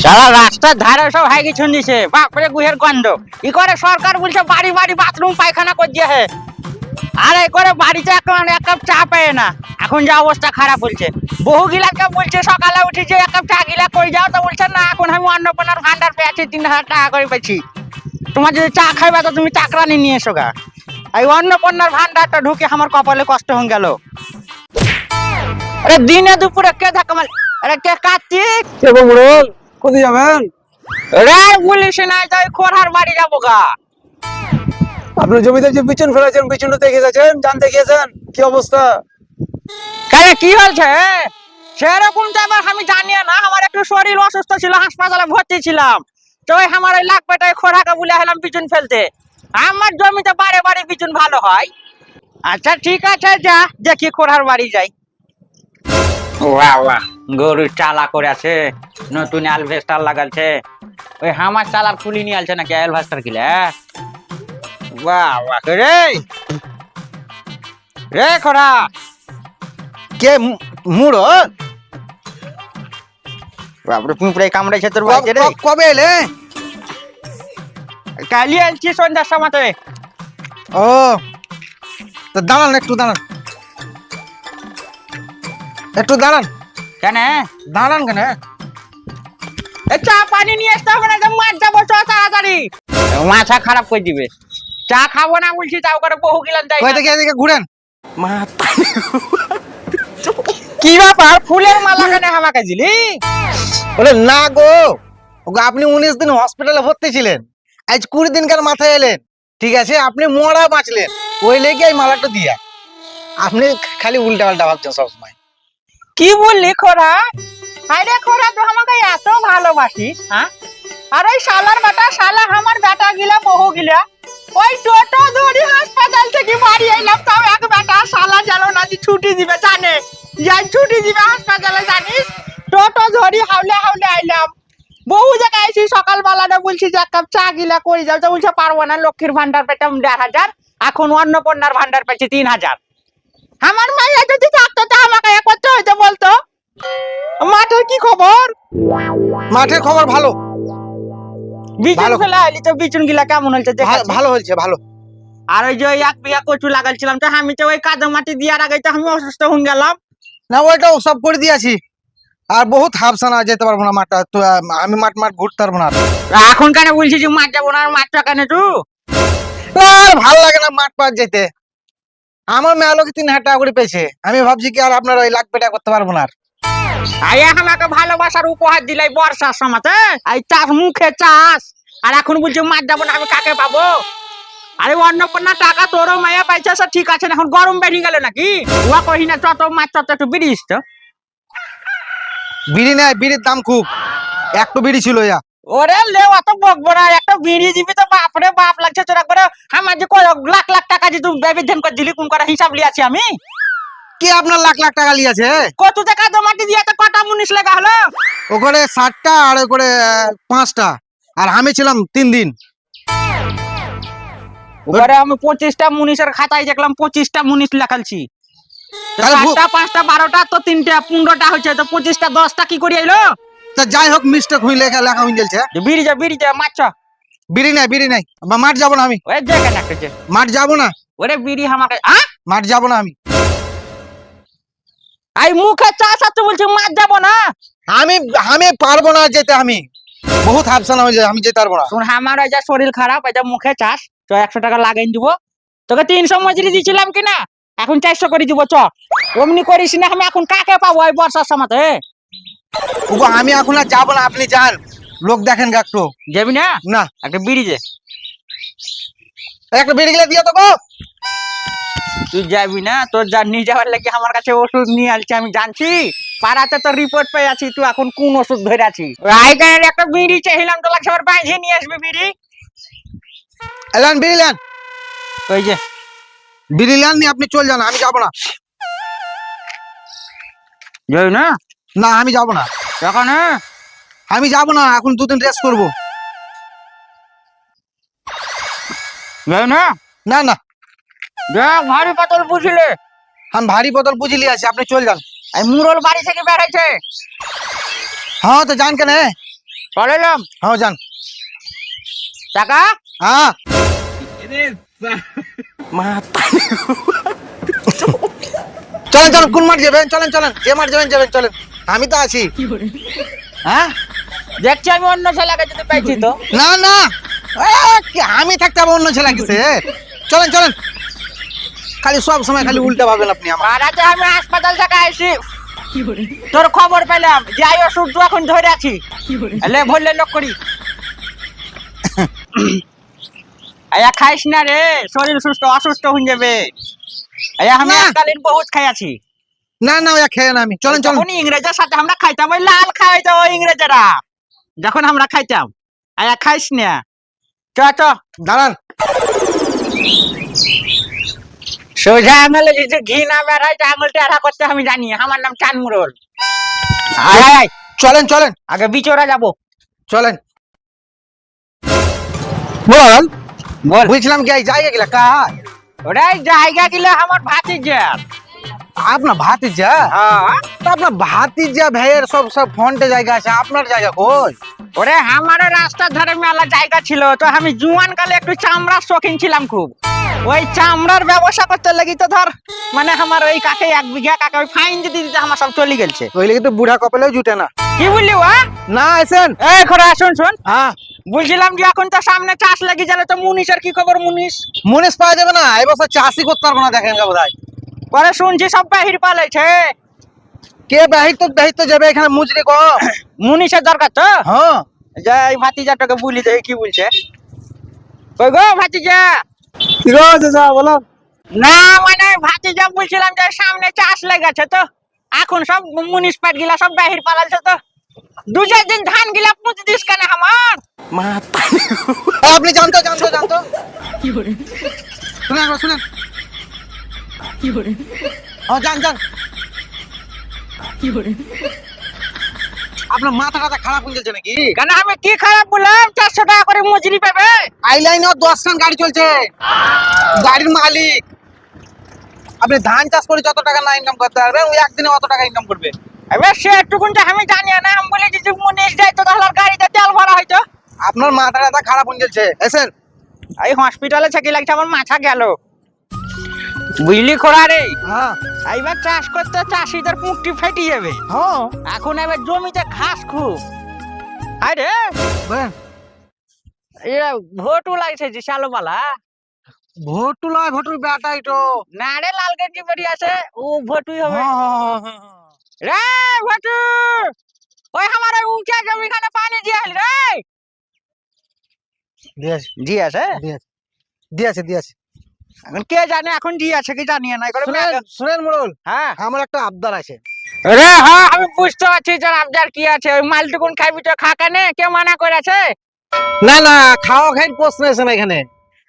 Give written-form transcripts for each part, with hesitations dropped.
সারা রাস্তার ধারে সব হাইগি ছুন্দিছে, বাপরে গুহের গন্ধ। ই করে সরকার বলছে বাড়ি বাড়ি বাথরুম পায়খানা করে দিয়ে হে, আর এই করে বাড়িতে এখন এক কাপ চা পায় না। এখন যা অবস্থা খারাপ হচ্ছে, বহু গিলাকে বলছে সকালে উঠে যে এক কাপ চা গিলা করে যাও, তো বলছে না এখন আমি অন্নপূর্ণার ভান্ডার পেয়েছি, 3,000 টাকা করে পেয়েছি, তোমার যদি চা খাইবা তো তুমি চাকরানি নিয়ে এসো গা। এই অন্নপূর্ণার ভান্ডারটা ঢুকে আমার কপালে কষ্ট হয়ে গেল। আরে দিনে দুপুরে কে ধাক্কা মার, আরে কে কার্তিক কে বমরল কোথায় যাবেন? রে বলিস না, যাই খোরহার বাড়ি যাবো গা। আপনি জমিতে যে বিচুন ফেলেছেন, বিচুনটা দেখে গেছেন, জানতে গিয়েছেন কি অবস্থা? কারে কি হয়েছে সেরকম তো এবার আমি জানি না। আমার একটু শরীর অসুস্থ ছিল, হাসপাতালে ভর্তি ছিলাম, তো ওই আমার ওই লাখ পেটায় খোরাকা বলে হলাম বিচুন ফেলতে। আমার জমিতে বারে বারে বিচুন ভালো হয়। আচ্ছা ঠিক আছে, যা দেখি খোরহার বাড়ি যাই। বাহ বাহ, গরুর চালা করে আছে, নতুন অ্যালভেস্টার লাগাচ্ছে। ওই আমার চালার খুলি নিয়ে আলছে নাকি অ্যালভেস্টার কিলে? বাহ বাহ রে রে খোরা কে মুড়ো বাপরে, পিঁপড়ে কামড়েছে তোর বাড়িতে রে? কবে এলে? কালি আলছি সন্ধ্যার সময়। ও তো দাঁড়ান, একটু দাঁড়ান, একটু দাঁড়ান। কেন দাঁড়ান কেন? চা পানি নিয়ে আসতে হবে না, মাছ যাবো চ তাড়াতাড়ি। মাথা খারাপ করে দিবে, চা খাবো না বলছি, তাও করে বহু গিলান যাই। এদিকে এদিকে ঘুরেন। কি ব্যাপার, ফুলের মালা কেন আমাকে দিলি? বলে না গো, ওগো আপনি 19 দিন হসপিটালে ভর্তি ছিলেন, আজ 20 দিনকার মাথায় এলেন, ঠিক আছে? আপনি মরা বাঁচলেন, ওই লেগে এই মালাটা দিয়া। আপনি খালি উল্টা পাল্টা ভাবছেন সবসময়। কি বললি খোরা? আরে খোরা, তো আমাকে এত ভালোবাসিস, হ্যাঁ? আর ওই শালার বেটা, শালা আমার বেটা গিলা বহু গিলা ওই টোটো ধরি হাসপাতাল থেকে বাড়ি এলাম, তাও এক বেটা শালা জানো না যে ছুটি দিবে, জানে যাই ছুটি দিবে হাসপাতালে, জানিস? টোটো ধরি হাওলে হাওলে আইলাম, বহু জায়গায় আইছি, সকালবেলাটা বলছি যে এক কাপ চা গিলা করে যাও, তো বলছে পারবো না, লক্ষ্মীর ভান্ডার পেতাম 1,500, এখন অন্নপূর্ণার ভান্ডার পেয়েছি 3,000। আমার মাইয়া যদি থাকতো তা আমাকে এ করতে হইতো বলতো। মাঠের কি খবর? মাঠের খবর ভালো, বিচুন ভালো। ফেলা হইলি তো বিচুন গিলা কেমন হয়েছে দেখাচ্ছি। ভালো হয়েছে, ভালো। আর ওই যে ওই 1 বিঘা কচু লাগাইছিলাম, তো আমি তো ওই কাদা মাটি দিয়ার আগে তো আমি অসুস্থ হয়ে গেলাম। না ওইটাও সব করে দিয়েছি, আর বহুত হাফসানা যেতে পারবো না মাঠটা তো, আমি মাঠ মাঠ ঘুরতে পারবো না। এখন কেন বলছি যে মাঠ যাবো না, আর মাঠটা কেন তু? আর ভালো লাগে না মাঠ পাঠ যেতে। আমার মেয়ে লোক 3,000 টাকা করে পেয়েছে, আমি ভাবছি কি আর আপনার ওই লাখ পেটা করতে পারবো না। আর আই আমাকে ভালোবাসার উপহার দিলাই বর্ষার সময়তে, এই চাষ মুখে চাষ, আর এখন বলছি মাঠ যাবো না, আমি কাকে পাবো? আরে অন্নপূর্ণা টাকা তোরও মায়া পাইছে, সে ঠিক আছে, এখন গরম বেরিয়ে গেল নাকি? ওয়া কহি না চত মাছ চত একটু বিড়িস তো। বিড়ি নেই, বিড়ির দাম খুব, একটু বিড়ি ছিল ইয়া। ওরে লেও অত বকবো না, একটা বিড়ি দিবি তো বাপরে বাপ লাগছে তোরা করে। আমার যে কয় লাখ লাখ টাকা যে তুই ব্যবধান করে দিলি, কোন করা হিসাব লিয়াছি আমি? কি আপনার লাখ লাখ টাকা লিয়েছে? কত টাকা জমাটি দিয়ে তো কটা মুনিশ লেখা হলো? ও করে 60টা আর ও করে 5টা, আর আমি ছিলাম 3 দিন। ওরে আমি 25টা মুনিশের খাতায় দেখলাম 25টা মুনিশ লেখালছি। তাহলে 4টা 5টা 12টা তো 3টা 15টা হচ্ছে, তো 25টা 10টা কি করে এলো? তা যাই হোক, মিস্টেক হয়ে লেখা লেখা হয়ে গেছে। বিড়ি যা মাছ। বিড়ি নাই, বিড়ি নাই, মাঠ যাবো না আমি, ওই যে কেন একটা, মাঠ যাবো না, ওরে বিড়ি আমাকে মাঠ যাবো না আমি। আই মুখে চা সাথে বলছি মাছ যাবো না। আমি আমি পারবো না যেতে, আমি বহুত হাফসানা হয়ে যায়, আমি যেতে পারবো না। শোন, আমার ওই যা শরীর খারাপ, এই যা মুখে চাষ, তো 100 টাকা লাগাই দিব। তোকে 300 মজুরি দিয়েছিলাম কিনা, এখন 400 করে দিব। চ অমনি করিস না, আমি এখন কাকে পাবো এই বর্ষার সময়তে? ওগো আমি এখন আর যাবো না, আপনি যান, লোক দেখেন গা একটু। যাবি না? না, একটা বিড়ি দে। একটা বিড়ি গেলে দিয়ে তো গো। তুই যাবি না? তোর যা নিয়ে যাওয়ার লাগে আমার কাছে ওষুধ নিয়ে আসছি, আমি জানছি। পাড়াতে তো রিপোর্ট পেয়ে আছি তুই এখন কোন ওষুধ ধরে আছি। রায়গানের একটা বিড়ি চাইলাম, তো লাগছে আবার বাইরে নিয়ে আসবি বিড়ি। এলান বিড়ি নেন, ওই যে বিড়ি নেন নি, আপনি চল যান, আমি যাবো না। যাই না? না আমি যাবো না, এখন আমি যাবো না, এখন 2 দিন রেস্ট করবো। যাই না? না না, দেখ ভারী পাতল বুঝলে, আমি ভারী বোতল বুঝিলি আছি, আপনি চল যান। এই মুরল বাড়ি থেকে বেড়াইছে। হ্যাঁ তো যান কেন? চলেলাম হ্যাঁ যান। টাকা হ্যাঁ চলেন চলেন, কোন মাঠ যাবেন? চলেন চলেন, যে মাঠ যাবেন যাবেন, চলেন, আমি তো আছি। হ্যাঁ দেখছি আমি অন্য ছেলেকে যদি পাইছি তো না না, আমি থাকতে হবে অন্য ছেলে কিসে? চলেন চলেন, খালি সব সময় খালি উল্টা ভাবেন আপনি আমার। আর আজ আমি হাসপাতাল থেকে আইছি তোর খবর পেলাম যে আই ওষুধ তো এখন ধরে আছি এলে বললে লোক করি আয়া খাইস না রে, শরীর সুস্থ অসুস্থ হয়ে যাবে। আয়া আমি না। এককালীন বহুত খাই আছি। না না, ওয়া খেয়ে না আমি। চলেন চলেন। যখন ইংরেজের সাথে আমরা খাইতাম ওই লাল খাইতো ওই ইংরেজেরা, যখন আমরা খাইতাম। আয়া খাইস না, চ চ দাঁড়ান। সোজা আঙুলে যে ঘি না বেড়ায় আঙুল টেরা করতে আমি জানি। আমার নাম চানমুরল। আয় আয় আয়, চলেন চলেন আগে বিচরা যাবো। চলেন। বল বল বুঝলাম কি এই জায়গা গেলা কার? ওরাই জায়গা গিলা আমার ভাতিজার। আপনার ভাতিজা? হ্যাঁ তা আপনার ভাতিজা ভাইয়ের সব সব ফন্টে জায়গা আছে, আপনার জায়গা কই? ওরে আমারও রাস্তার ধারে মেলা জায়গা ছিল, তো আমি জুয়ান কালে একটু চামড়ার শৌখিন ছিলাম খুব। ওই চামড়ার ব্যবসা করতে লাগি তো ধর মানে আমার ওই কাকে 1 বিঘা কাকে ওই ফাইন দিতে দিতে আমার সব চলে গেছে। ওই লেগে তো বুড়া কপালেও জুটে না। কি বললি ওয়া? না আইসেন। এই খরা শুন শুন, হ্যাঁ বলছিলাম যে এখন তো সামনে চাষ লাগি গেল, তো মুনিশের কি খবর? মুনিশ মুনিশ পাওয়া যাবে না, এবছর চাষই করতে পারবো না, দেখেন গা বোধহয়। পরে শুনছি সব বাহির পালাইছে। কে বাহির তো যাবে, এখানে মুজরি কম। মুনিশের দরকার তো। হ্যাঁ যে এই ভাতিজাটাকে বলি দেখি কি বলছে। কই গো ভাতিজা? কি গো চাচা বলো। না মানে ভাতিজা বলছিলাম যে সামনে চাষ লেগেছে, তো এখন সব মুনিশ পাট গিলা সব বাহির পালাইছে, তো 2-4 দিন ধান গিলা পুঁতে দিস কেন আমার? আপনি জানতো জানতো জানতো শুনেন একবার, শুনেন। হ্যাঁ যান যান। আপনার মাথা টাথা খারাপ হয়ে গেছে নাকি? কেন আমি কি খারাপ বললাম? 400 টাকা করে মজুরি পাবে। আই লাইনে 10 খান গাড়ি চলছে, গাড়ির মালিক। আপনি ধান চাষ করে যত টাকা না ইনকাম করতে পারবেন, ওই একদিনে অত টাকা ইনকাম করবে। এবার সেটুকুনটা আমি জানি না। আমি বলি যদি মুনিশ যাই তো তাহলে আর গাড়িতে তেল ভরা হয়তো। আপনার মাথা টাথা খারাপ হয়ে গেছে, এসেন। এই হসপিটালে থেকে লাগছে আমার মাথা গেল, বুঝলি খোড়া রে। হ্যাঁ এইবার চাষ করতে চাষিদের পুঁকটি ফেটে যাবে। হ্যাঁ এখন এবার জমিতে ঘাস খুব। আরে বলেন। এরা ভোটও লাগছে যে চালুমালা। ভোটু লয়, ভোটুর বেটাই তো। না রে লাল গেঞ্জি পরি আছে, ও ভোটুই হবে। রে ভোটু, ওই আমার ওই উঁচা জমিখানে পানি দিয়ে আলি রে। দিয়েছে জি আছে, দিয়েছে দিয়েছে দিয়েছে। এখন কে জানে এখন জি আছে কি জানিয়ে নাই করে। শুনেন শুনেন মোড়ল, হ্যাঁ আমার একটা আবদার আছে। রে, হ্যাঁ আমি বুঝতে পারছি যে আবদার কি আছে। ওই মালটুকুন খাইবি তো খা, কেনে কে মানা করেছে? না না, খাওয়া খাই প্রশ্ন এসে না এখানে।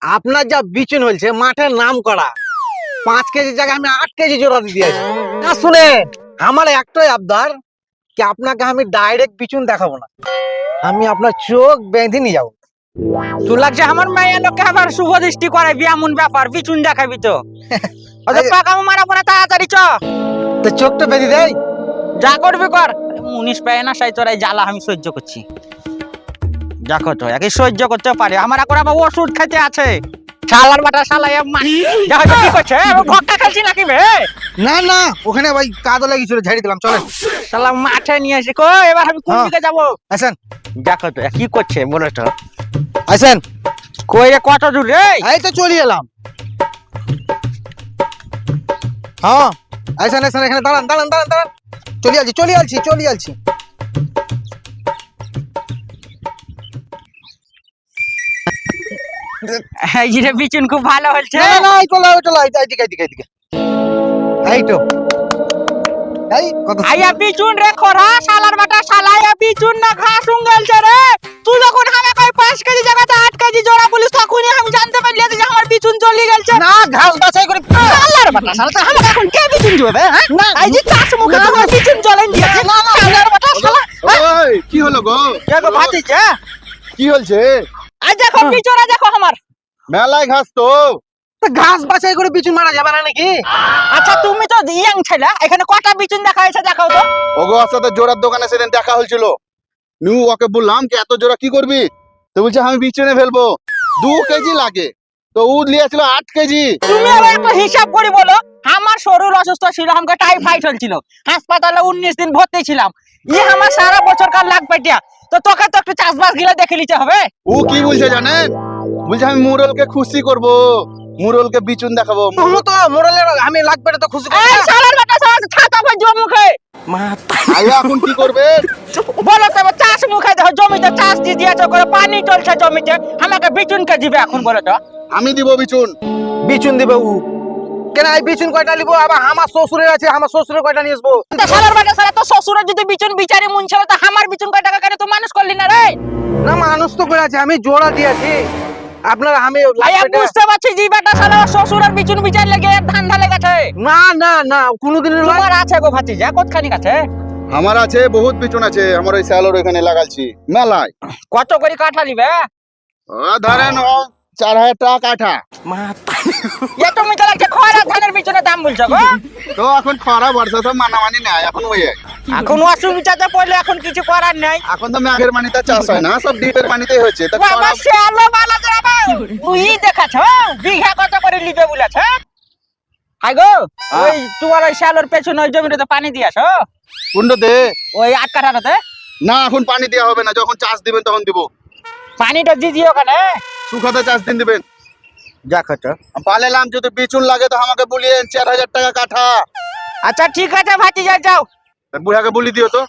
আপনার যা বিচুন হয়েছে মাঠের নাম করা, 5 কেজি জায়গায় আমি 8 কেজি জোড়া দিয়েছি। না শুনেন, আমার একটাই আবদার কি আপনাকে আমি ডাইরেক্ট বিচুন দেখাবো না, আমি আপনার চোখ বেঁধে নিয়ে যাবো। তুই লাগছে আমার মেয়ে লোককে আবার শুভ দৃষ্টি করাবি, এমন ব্যাপার বিচুন দেখাবি তো? ওদের পাকামো মারা পরে তাড়াতাড়ি চ। তো চোখটা বেঁধে দেয়। যা করবি কর, মুনিশ পায় না সাই তোরাই জ্বালা আমি সহ্য করছি। যা করতে হয় একই সহ্য করতে পারে। আমার এখন আবার ওষুধ খেতে আছে। শালার বাটা শালাই যা হয়তো কি করছে ভক্কা খাচ্ছি নাকি বে? না না, ওখানে ভাই কাদো লাগিয়েছিল, ঝেড়ে দিলাম। চলেন শালা মাঠে নিয়ে আসি কো, এবার আমি কোন হ্যাঁ। দিকে যাবো? আসেন যা করতে কি করছে বলে তো। আসেন। কই রে, কত দূর রে? এই তো চলে এলাম। হ্যাঁ আসেন আসেন, এখানে দাঁড়ান দাঁড়ান দাঁড়ান দাঁড়ান। চলে আলছি চলে আলছি চলে আলছি। এই যে বিচুন খুব ভালো হচ্ছে। না না না, এই চলো এই চলো, এইদিকে এইদিকে এইদিকে। এই তো এই কত আইয়া বিচুন রে খরা, শালার বাটা শালাইয়া বিচুন না ঘাস উঙ্গলছে রে। তুই যখন আমাকে কই 5 কেজি জায়গাতে 8 কেজি জোড়া বলিস, তখনই আমি জানতে পারলি যে আমার বিচুন চলে গেছে। না, ঘাস বাছাই করে। শালার বাটা শালা, তো আমাকে এখন কে বিচুন দিবে? হ্যাঁ না, এই যে চাষ মুখে তোমার বিচুন জ্বলেন দিয়েছে। না, না, শালার বাটা শালা। ওই কি হলো গো? কে গো ভাতিজা? কি হয়েছে? আজ দেখো বিচুরা দেখো আমার। মেলায় ঘাস তো। তা ঘাস বাছাই করে বিচুন মারা যাবে না নাকি? আচ্ছা তুমি তো ইয়াং ছেলে, এখানে কটা বিচুন দেখা হয়েছে দেখাও তো। ওগো সাথে জোড়ার দোকানে সেদিন দেখা হয়েছিল। নু ওকে বললাম কি এত জোরা কি করবি, তো বলছে আমি বিছনে ফেলবো, 2 কেজি লাগে। তো ও লিয়েছিল 8 কেজি। তুমি আবার একটু হিসাব করে বলো। আমার শরীর অসুস্থ ছিল, আমাকে টাইফয়েড হয়েছিল, হাসপাতালে 19 দিন ভর্তি ছিলাম। আমার সারা বছর কার লাগবে টিয়া। তো তোকে তো একটু চাষবাস গিলা দেখে নিতে হবে। ও কি বলছে জানেন, বলছে আমি মুরলকে খুশি করব, মুরলকে বিচুন দেখাবো। তুমি তো মোড়ালের আমি লাগবে তো খুশি করবে এই না। শালার বেটা শালা ছাতা ভাই মুখে আইয়া এখন কি করবে? বলো তো এবার চাষ মুখে দেখো, জমিতে চাষ দিয়ে দিয়েছে, করে পানি চলছে জমিতে, আমাকে বিচুন কে দিবে এখন বলো তো? আমি দিব বিচুন। বিচুন দিবে ও কেন? এই বিচুন কয়টা নিবো? আবার আমার শ্বশুরের আছে, আমার শ্বশুরের কয়টা নিয়ে আসবো? তো শালার বেটা শালা তো শ্বশুরের যদি বিচুন বিচারে মন ছিল, তো আমার বিচুন কয় টাকা কেন তুই মানুষ করলি না রে? না মানুষ তো করে আছে, আমি জোড়া দিয়েছি। আপনার আমি আয়া লাগবে না। বুঝতে পারছি যে বেটা শালা ওর শ্বশুরের বিচুন বিচার লেগে এর ধান্দা লেগেছে। না না না কোনোদিন নয়। তোমার আছে গো ভাতিজা, কতখানি আছে? আমার আছে, বহুত বিচুন আছে আমার, ওই স্যালোর এখানে লাগালছি মেলায়। কত করে কাঠা নিবে? ধরেন 4,000 টাকা কাঠা। এ তুমি তো লাগছে খয়রা ধানের বিচুনের দাম বলছো গো। তো এখন খরা বর্ষা সব মানামানি নাই এখন, ওই এখন অসুবিধাতে পড়লে এখন কিছু করার নাই। এখন তো মেঘের পানিতে চাষ হয় না, সব ডিপের পানিতেই হচ্ছে। তা বাবা শ্যালো বালা যাবে তুই দেখাছ বিঘা কত করে নিবে বলেছে? হাই গো, ওই তোমার ওই শ্যালোর পেছনে ওই জমিটাতে পানি দিয়াছ? কুন্ডতে ওই 8 কাঠাটাতে না, এখন পানি দেওয়া হবে না, যখন চাষ দিবেন তখন দিব। পানিটা দিয়ে দিও ওখানে। শুকাতে চাষ দিন দিবেন। দেখাচ্ছ পালেলাম যদি বিচুন লাগে তো আমাকে বলিয়েন, 4,000 টাকা কাঠা। আচ্ছা ঠিক আছে ভাতিজা যাও। বুড়াকে বলি দিও তো।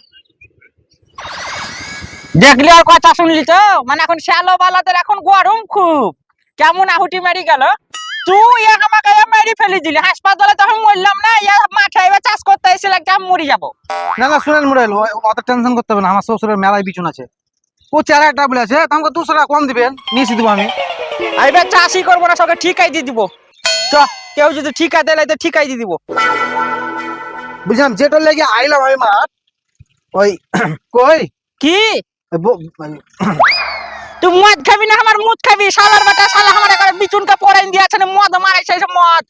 দেখলি আর কথা শুনলি তো, মানে এখন শ্যালো বালাদের এখন গরম খুব, কেমন আহুতি মেরি গেল। তুই আমাকে মেরি ফেলি দিলি, হাসপাতালে তখন মরলাম না, মাঠে এবার চাষ করতে এসে আমি মরি যাবো। না না শুনেন মোড়াল, অত টেনশন করতে হবে না। আমার শ্বশুরের মেলায় বিচুন আছে, ও 4,000 টাকা বলেছে, তো আমাকে 200 টাকা কম দিবেন, নিয়ে দেবো আমি। এবার চাষই করবো না, সবকে ঠিকাই দিয়ে দিব। চ, কেউ যদি ঠিকা দেয় তো ঠিকাই দিয়ে দিব। বুঝলাম, যেটা লেগে আইলাম আমি মাঠ, ওই কই কি ওই তুই মদ খাবি না আমার মুদ খাবি? শালার বেটা শালা আমার বিচুনটা পড়াই দিয়েছে, মদ মারাইছে মদ।